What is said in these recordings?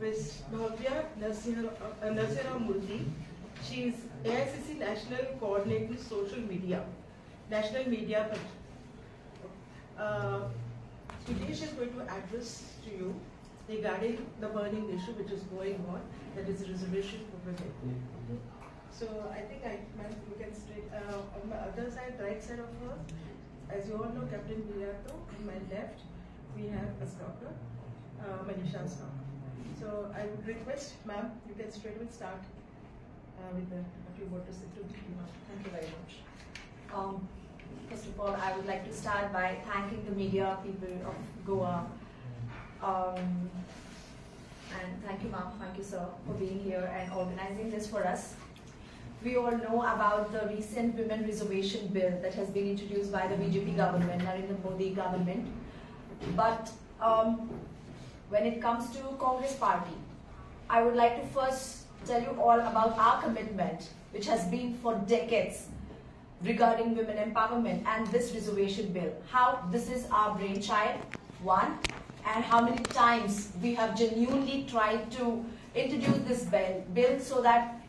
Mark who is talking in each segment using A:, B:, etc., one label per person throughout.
A: Ms. Bhavya Narsimha Murthy. She is AICC National Coordinator Social Media, National Media. Today she is going to address to you regarding the burning issue which is going on, that is reservation for women. Okay. So I think you can straight on my other side, right side of her, as you all know, Captain Virato. On my left, we have a stalker, Manisha Stalker. So I would request, ma'am, you can straight away start with a few words to say to you. Thank you very much.
B: First of all, I would like to start by thanking the media people of Goa. And thank you, ma'am, thank you, sir, for being here and organizing this for us. We all know about the recent women reservation bill that has been introduced by the BJP government, Narendra Modi government. But when it comes to Congress party, I would like to first tell you all about our commitment, which has been for decades regarding women empowerment and this reservation bill. How this is our brainchild, one, and how many times we have genuinely tried to introduce this bill so that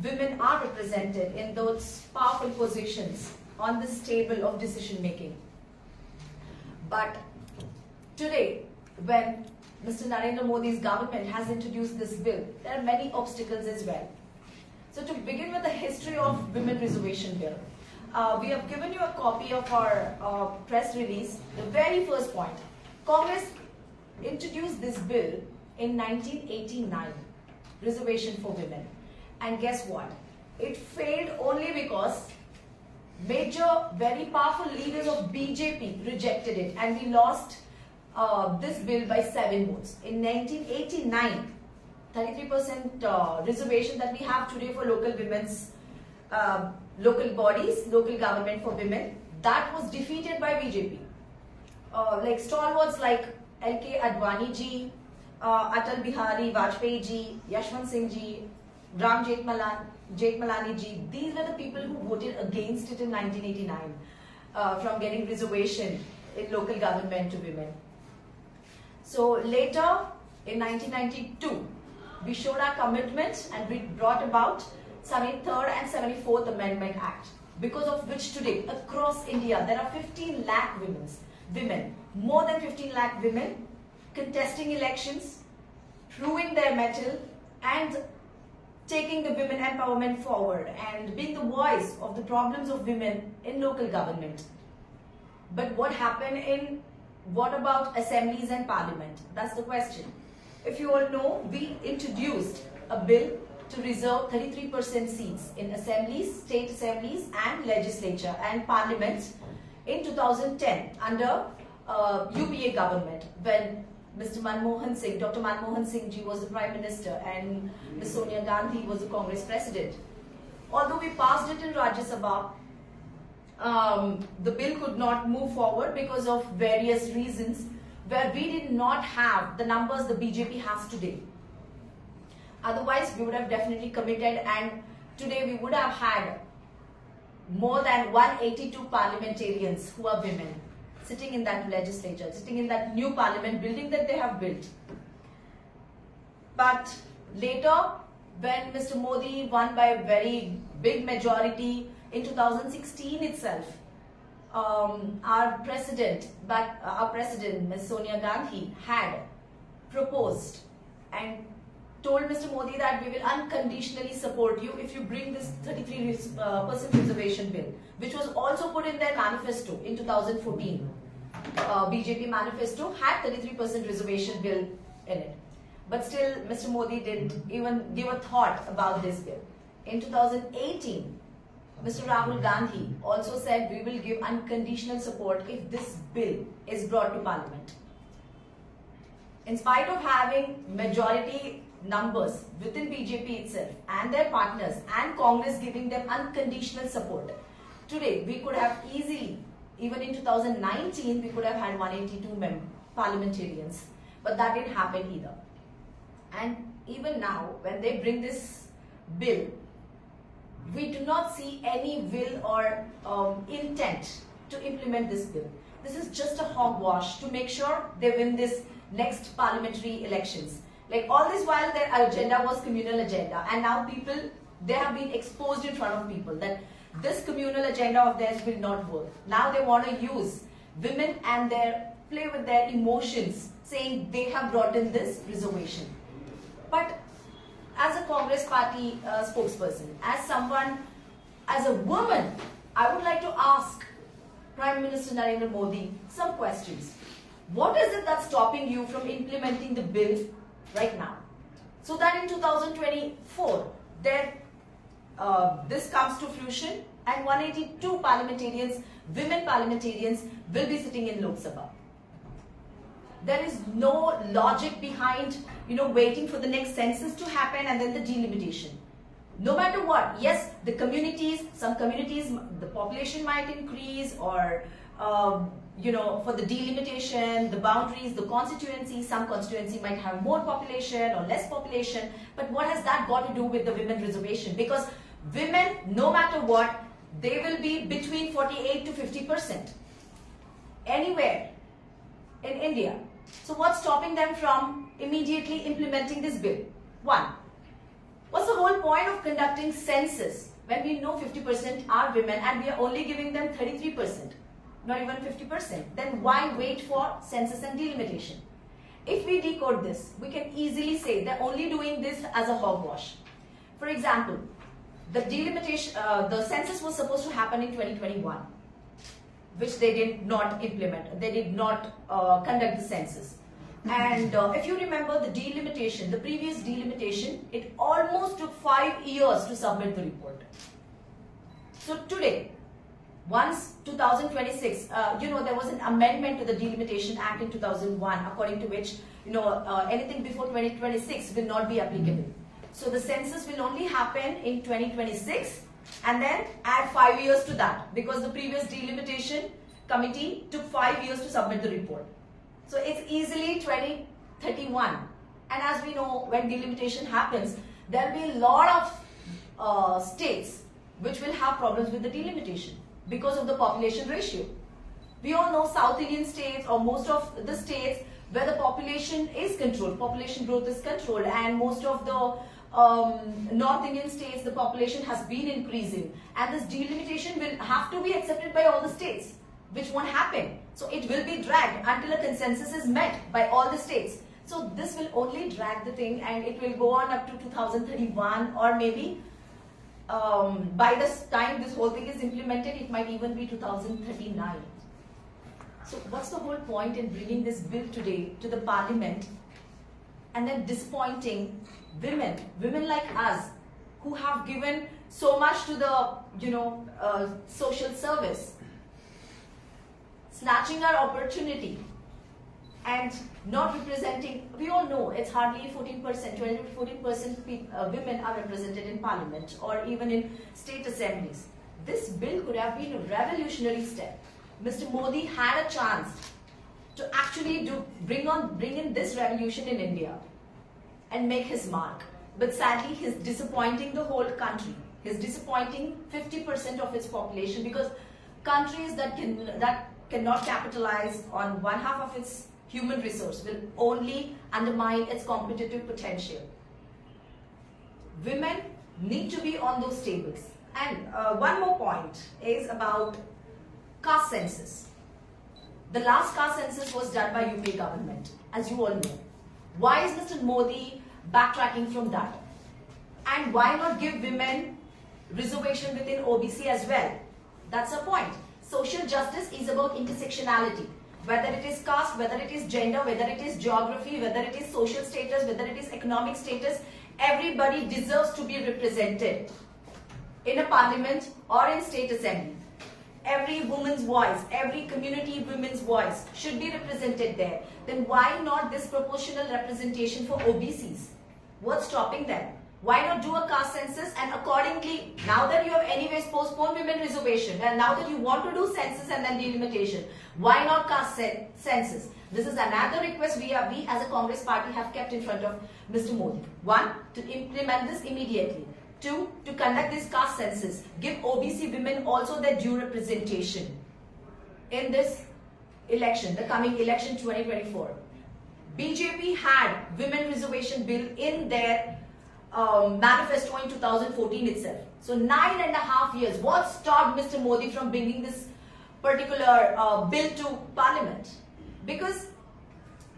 B: women are represented in those powerful positions on this table of decision making. But today, when Mr. Narendra Modi's government has introduced this bill, there are many obstacles as well. So to begin with the history of women reservation bill, we have given you a copy of our press release. The very first point, Congress introduced this bill in 1989, reservation for women. And guess what? It failed only because major, very powerful leaders of BJP rejected it, and we lost this bill by 7 votes. In 1989, 33% reservation that we have today for local women's, local bodies, local government for women, that was defeated by BJP. Like stalwarts like L.K. Advani ji, Atal Bihari Vajpayee ji, Yashwant Singh ji, Ram Jethmalani ji, these were the people who voted against it in 1989 from getting reservation in local government to women. So later in 1992, we showed our commitment and we brought about 73rd and 74th Amendment Act, because of which today across India there are 15 lakh women, more than 15 lakh women contesting elections, proving their mettle and taking the women empowerment forward and being the voice of the problems of women in local government. But what about assemblies and parliament? That's the question. If you all know, we introduced a bill to reserve 33% seats in assemblies, state assemblies and legislature and parliament in 2010 under UPA government, when Mr. Manmohan Singh, Dr. Manmohan Singh ji was the Prime Minister and Ms. Sonia Gandhi was the Congress President. Although we passed it in Rajya Sabha, the bill could not move forward because of various reasons, where we did not have the numbers the BJP has today. Otherwise, we would have definitely committed, and today we would have had more than 182 parliamentarians who are women sitting in that legislature, sitting in that new parliament building that they have built. But later, when Mr. Modi won by a very big majority in 2016 itself, our president, Ms. Sonia Gandhi, had proposed and told Mr. Modi that we will unconditionally support you if you bring this 33% reservation bill, which was also put in their manifesto in 2014. BJP manifesto had 33% reservation bill in it. But still, Mr. Modi didn't even give a thought about this bill. In 2018, Mr. Rahul Gandhi also said we will give unconditional support if this bill is brought to Parliament. In spite of having majority numbers within BJP itself and their partners and Congress giving them unconditional support, today we could have easily, even in 2019, we could have had 182 parliamentarians. But that didn't happen either. And even now, when they bring this bill, we do not see any will or intent to implement this bill. This is just a hogwash to make sure they win this next parliamentary elections. Like all this while their agenda was communal agenda, and now people, they have been exposed in front of people that this communal agenda of theirs will not work. Now they want to use women and play with their emotions, saying they have brought in this reservation. But as a Congress party spokesperson, as a woman, I would like to ask Prime Minister Narendra Modi some questions. What is it that's stopping you from implementing the bill right now? So that in 2024, this comes to fruition and 182 parliamentarians, women parliamentarians, will be sitting in Lok Sabha. There is no logic behind, waiting for the next census to happen and then the delimitation. No matter what, yes, some communities, the population might increase, or for the delimitation, the boundaries, the constituency, some constituency might have more population or less population. But what has that got to do with the women reservation? Because women, no matter what, they will be between 48 to 50% anywhere in India. So what's stopping them from immediately implementing this bill? One, what's the whole point of conducting census when we know 50% are women and we are only giving them 33%, not even 50%? Then why wait for census and delimitation? If we decode this, we can easily say they're only doing this as a hogwash. For example, the delimitation, the census was supposed to happen in 2021, which they did not implement. They did not conduct the census. And if you remember the delimitation, the previous delimitation, it almost took 5 years to submit the report. So today, once 2026, there was an amendment to the Delimitation Act in 2001, according to which, anything before 2026 will not be applicable. So the census will only happen in 2026, and then add 5 years to that, because the previous delimitation committee took 5 years to submit the report. So it's easily 2031. And as we know, when delimitation happens, there will be a lot of states which will have problems with the delimitation because of the population ratio. We all know South Indian states, or most of the states where the population is controlled, population growth is controlled, and most of the North Indian states, the population has been increasing, and this delimitation will have to be accepted by all the states, which won't happen. So it will be dragged until a consensus is met by all the states. So this will only drag the thing, and it will go on up to 2031, or maybe by the time this whole thing is implemented, it might even be 2039. So what's the whole point in bringing this bill today to the parliament and then disappointing women like us who have given so much to the social service, snatching our opportunity and not representing? We all know it's hardly 14%, 20 to 14% women are represented in parliament or even in state assemblies. This bill could have been a revolutionary step. Mr. Modi had a chance to actually bring in this revolution in India and make his mark. But sadly, he's disappointing the whole country. He's disappointing 50% of its population, because countries that cannot capitalize on one half of its human resource will only undermine its competitive potential. Women need to be on those tables. And one more point is about caste census. The last caste census was done by UP government, as you all know. Why is Mr. Modi backtracking from that? And why not give women reservation within OBC as well? That's the point. Social justice is about intersectionality. Whether it is caste, whether it is gender, whether it is geography, whether it is social status, whether it is economic status, everybody deserves to be represented in a parliament or in state assembly. Every woman's voice, every community women's voice should be represented there. Then why not this proportional representation for OBCs? What's stopping them? Why not do a caste census, and accordingly, now that you have anyways postponed women reservation, and now that you want to do census and then delimitation, why not caste census? This is another request we as a Congress party have kept in front of Mr. Modi. One, to implement this immediately. Two, to conduct this caste census. Give OBC women also their due representation in this election, the coming election 2024. BJP had women reservation bill in their manifesto in 2014 itself. So 9.5 years. What stopped Mr. Modi from bringing this particular bill to Parliament? Because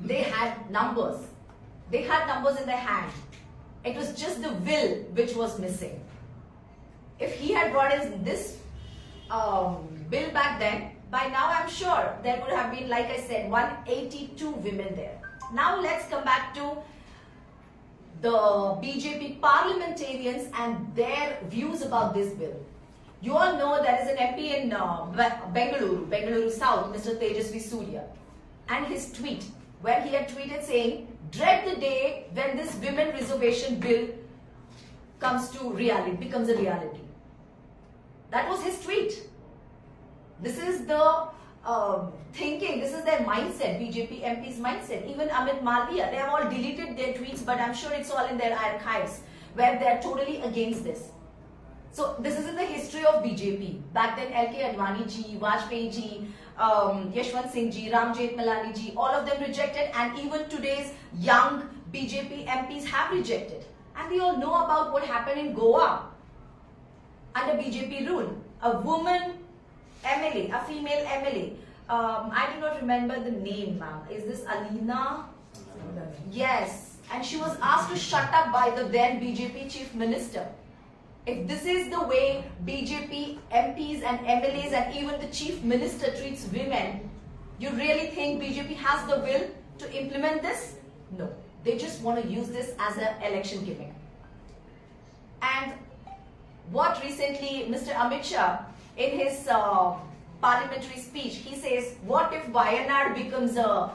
B: they had numbers. They had numbers in their hand. It was just the will which was missing. If he had brought in this bill back then, by now I'm sure there would have been, like I said, 182 women there. Now let's come back to the BJP parliamentarians and their views about this bill. You all know there is an MP in Bengaluru South, Mr. Tejasvi Surya, and his tweet, where he had tweeted saying, "Dread the day when this women reservation bill becomes a reality." That was his tweet. This is the thinking, this is their mindset, BJP MP's mindset. Even Amit Malviya, they have all deleted their tweets, but I'm sure it's all in their archives, where they're totally against this. So this is in the history of BJP. Back then, LK Advani ji, Vajpayee ji, Yashwant Singh ji, Ram Jethmalani ji, all of them rejected, and even today's young BJP MPs have rejected. And we all know about what happened in Goa under BJP rule. A woman MLA, a female MLA, I do not remember the name, ma'am. Is this Alina? Yes. And she was asked to shut up by the then BJP chief minister. If this is the way BJP MPs and MLAs and even the chief minister treats women, you really think BJP has the will to implement this? No. They just want to use this as an election gimmick. And what recently Mr. Amit Shah, in his parliamentary speech, he says, what if Wayanad becomes a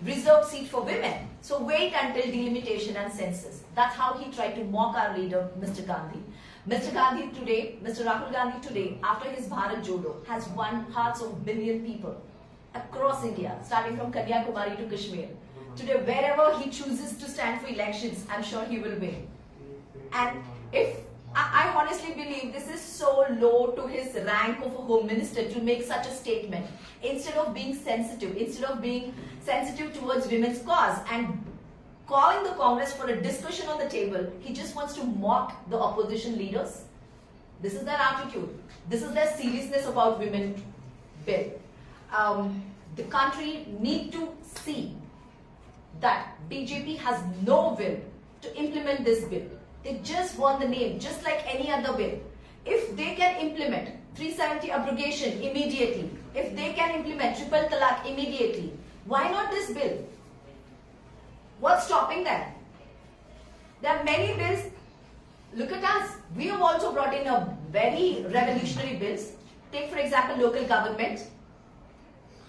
B: reserved seat for women? So wait until delimitation and census. That's how he tried to mock our leader, Mr. Gandhi. Mr. Gandhi today, Mr. Rahul Gandhi today, after his Bharat Jodo, has won hearts of billion people across India, starting from Kanyakumari to Kashmir. Today, wherever he chooses to stand for elections, I'm sure he will win. And if I honestly believe this is so low to his rank of a home minister to make such a statement, instead of being sensitive towards women's cause and calling the Congress for a discussion on the table, he just wants to mock the opposition leaders. This is their attitude. This is their seriousness about women bill. The country need to see that BJP has no will to implement this bill. They just want the name, just like any other bill. If they can implement 370 abrogation immediately, if they can implement triple talaq immediately, why not this bill? What's stopping them? There are many bills. Look at us. We have also brought in a very revolutionary bills. Take for example local government,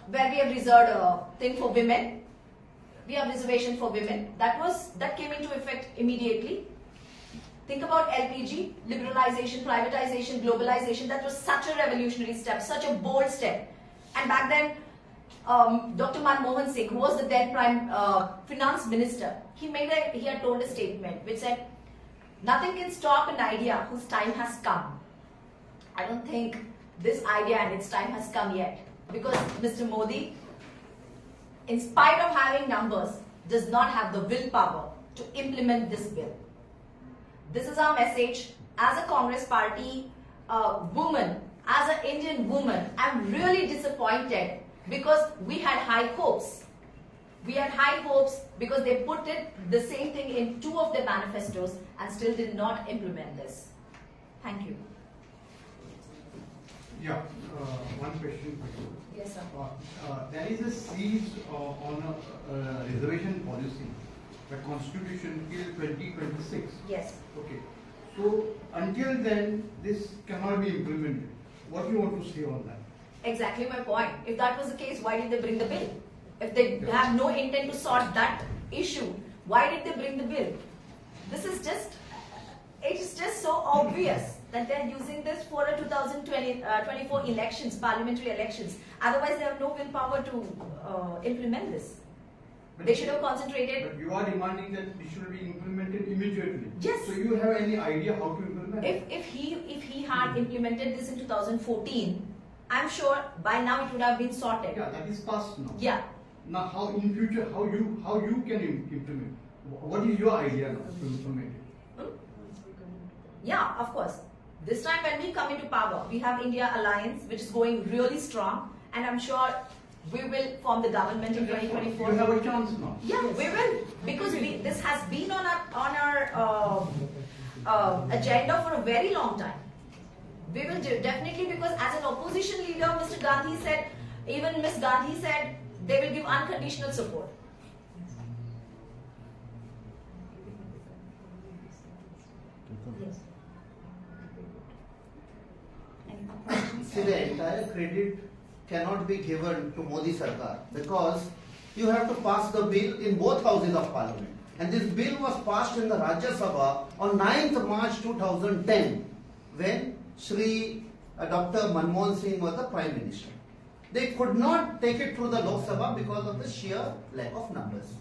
B: where we have reserved a thing for women. We have reservation for women. That came into effect immediately. Think about LPG, liberalization, privatization, globalization. That was such a revolutionary step, such a bold step. And back then, Dr. Manmohan Singh, who was the then Prime Finance Minister, he had told a statement which said, "Nothing can stop an idea whose time has come." I don't think this idea and its time has come yet, because Mr. Modi, in spite of having numbers, does not have the willpower to implement this bill. This is our message as a Congress party woman, as an Indian woman. I'm really disappointed because we had high hopes. We had high hopes because they put the same thing in 2 of their manifestos and still did not implement this. Thank you.
C: Yeah, one question for you.
B: Yes, sir.
C: There is a series on a reservation policy, the Constitution till 2026.
B: Yes.
C: Okay. So until then, this cannot be implemented. What do you want to say on that?
B: Exactly my point. If that was the case, why did they bring the bill? If they have no intent to sort that issue, why did they bring the bill? This is just, it's just so obvious that they're using this for a 2024 elections, parliamentary elections. Otherwise, they have no willpower to implement this. They should have concentrated.
C: But you are demanding that it should be implemented immediately.
B: Yes.
C: So you have any idea how to implement it?
B: If he had implemented this in 2014, I'm sure by now it would have been sorted.
C: Yeah, that is past now.
B: Yeah.
C: Now, how in future, how you can implement? What is your idea now to implement it?
B: Yeah, of course. This time when we come into power, we have India Alliance, which is going really strong, and I'm sure we will form the government in 2024.
C: You have a chance now.
B: Yeah, we will, because this has been on our agenda for a very long time. We will definitely, because as an opposition leader, Mr. Gandhi said, even Ms. Gandhi said, they will give unconditional support. Yes. Any more questions?
D: See, the entire credit cannot be given to Modi Sarkar because you have to pass the bill in both houses of parliament. And this bill was passed in the Rajya Sabha on 9th March 2010 when Dr. Manmohan Singh was the Prime Minister. They could not take it through the Lok Sabha because of the sheer lack of numbers.